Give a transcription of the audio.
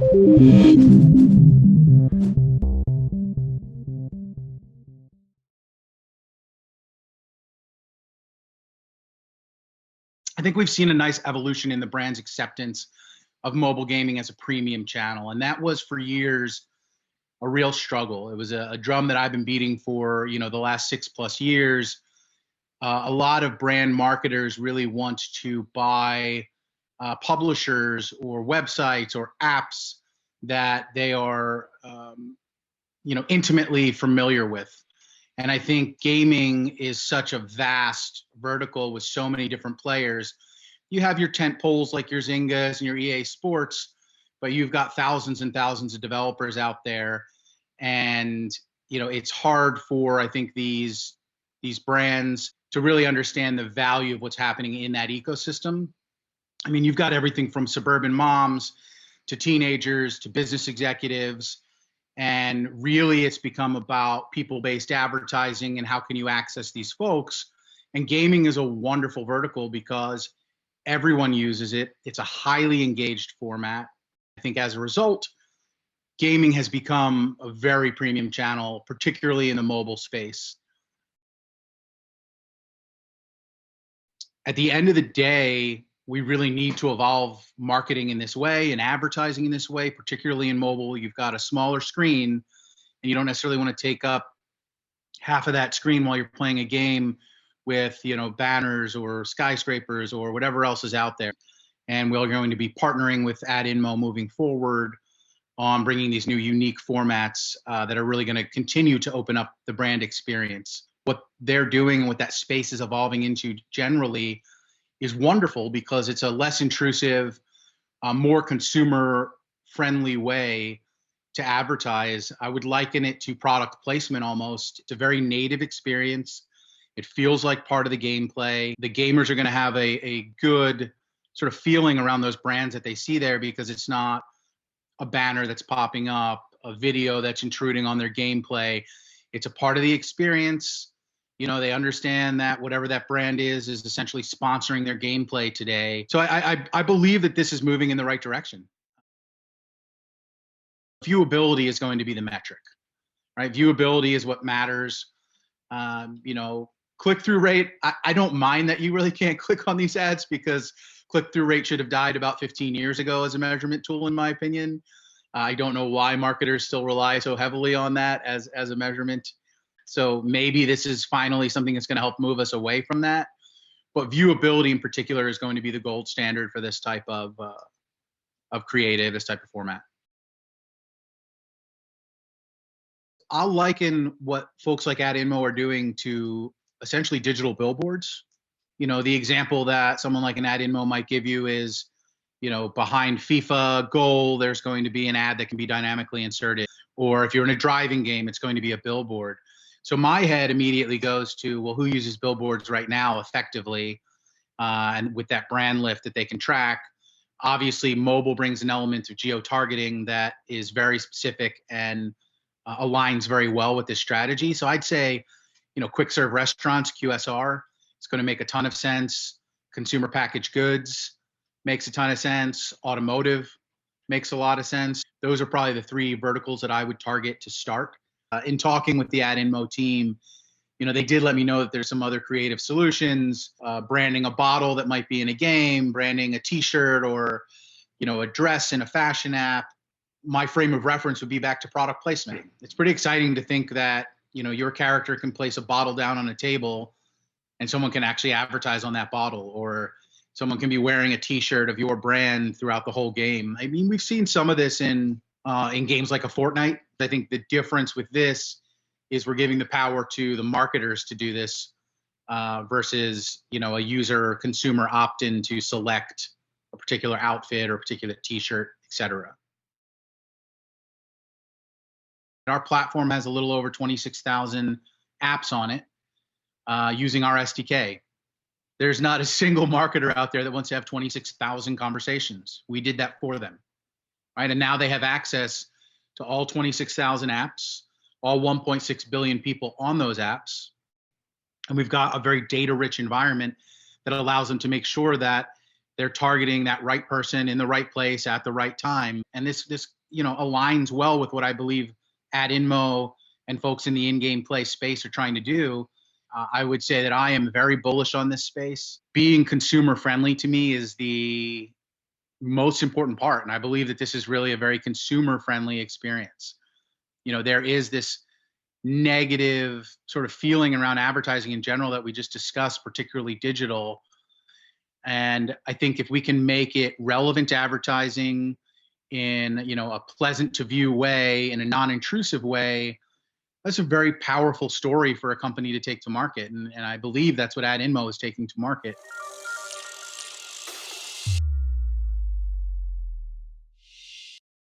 I think we've seen a nice evolution in the brand's acceptance of mobile gaming as a premium channel. And that was for years a real struggle. It was a drum that I've been beating for, the last 6+ years. A lot of brand marketers really want to buy publishers or websites or apps that they are, intimately familiar with. And I think gaming is such a vast vertical with so many different players. You have your tent poles like your Zyngas and your EA Sports, but you've got thousands and thousands of developers out there. And, it's hard for, I think, these brands to really understand the value of what's happening in that ecosystem. I mean, you've got everything from suburban moms to teenagers to business executives. And really, it's become about people-based advertising and how can you access these folks. And gaming is a wonderful vertical because everyone uses it. It's a highly engaged format. I think as a result, gaming has become a very premium channel, particularly in the mobile space. At the end of the day, we really need to evolve marketing in this way and advertising in this way, particularly in mobile. You've got a smaller screen and you don't necessarily want to take up half of that screen while you're playing a game with, banners or skyscrapers or whatever else is out there. And we're going to be partnering with AdInMo moving forward on bringing these new unique formats that are really going to continue to open up the brand experience. What they're doing and what that space is evolving into generally is wonderful because it's a less intrusive, more consumer-friendly way to advertise. I would liken it to product placement almost. It's a very native experience. It feels like part of the gameplay. The gamers are going to have a good sort of feeling around those brands that they see there because it's not a banner that's popping up, a video that's intruding on their gameplay. It's a part of the experience. They understand that whatever that brand is essentially sponsoring their gameplay today. So I believe that this is moving in the right direction. Viewability is going to be the metric, right? Viewability is what matters. Click-through rate, I don't mind that you really can't click on these ads because click-through rate should have died about 15 years ago as a measurement tool, in my opinion. I don't know why marketers still rely so heavily on that as a measurement. So maybe this is finally something that's going to help move us away from that. But viewability in particular is going to be the gold standard for this type of creative, this type of format. I'll liken what folks like AdInMo are doing to essentially digital billboards. The example that someone like an AdInMo might give you is, behind FIFA goal, there's going to be an ad that can be dynamically inserted. Or if you're in a driving game, it's going to be a billboard. So my head immediately goes to, well, who uses billboards right now effectively and with that brand lift that they can track? Obviously, mobile brings an element of geo-targeting that is very specific and aligns very well with this strategy. So I'd say, quick serve restaurants, QSR, it's going to make a ton of sense. Consumer packaged goods makes a ton of sense. Automotive makes a lot of sense. Those are probably the three verticals that I would target to start. In talking with the AdInMo team, they did let me know that there's some other creative solutions, branding a bottle that might be in a game, branding a t-shirt or, a dress in a fashion app. My frame of reference would be back to product placement. It's pretty exciting to think that, your character can place a bottle down on a table and someone can actually advertise on that bottle, or someone can be wearing a t-shirt of your brand throughout the whole game. I mean, we've seen some of this in games like a Fortnite. I think the difference with this is we're giving the power to the marketers to do this versus, a user or consumer opt-in to select a particular outfit or a particular t-shirt, et cetera. Our platform has a little over 26,000 apps on it using our SDK. There's not a single marketer out there that wants to have 26,000 conversations. We did that for them, right? And now they have access to all 26,000 apps, all 1.6 billion people on those apps. And we've got a very data-rich environment that allows them to make sure that they're targeting that right person in the right place at the right time. And this aligns well with what I believe AdInMo and folks in the in-game play space are trying to do. I would say that I am very bullish on this space. Being consumer friendly to me is the most important part, and I believe that this is really a very consumer friendly experience. There is this negative sort of feeling around advertising in general that we just discussed, particularly digital. And I think if we can make it relevant advertising in, a pleasant to view way, in a non-intrusive way, that's a very powerful story for a company to take to market. And I believe that's what AdInMo is taking to market.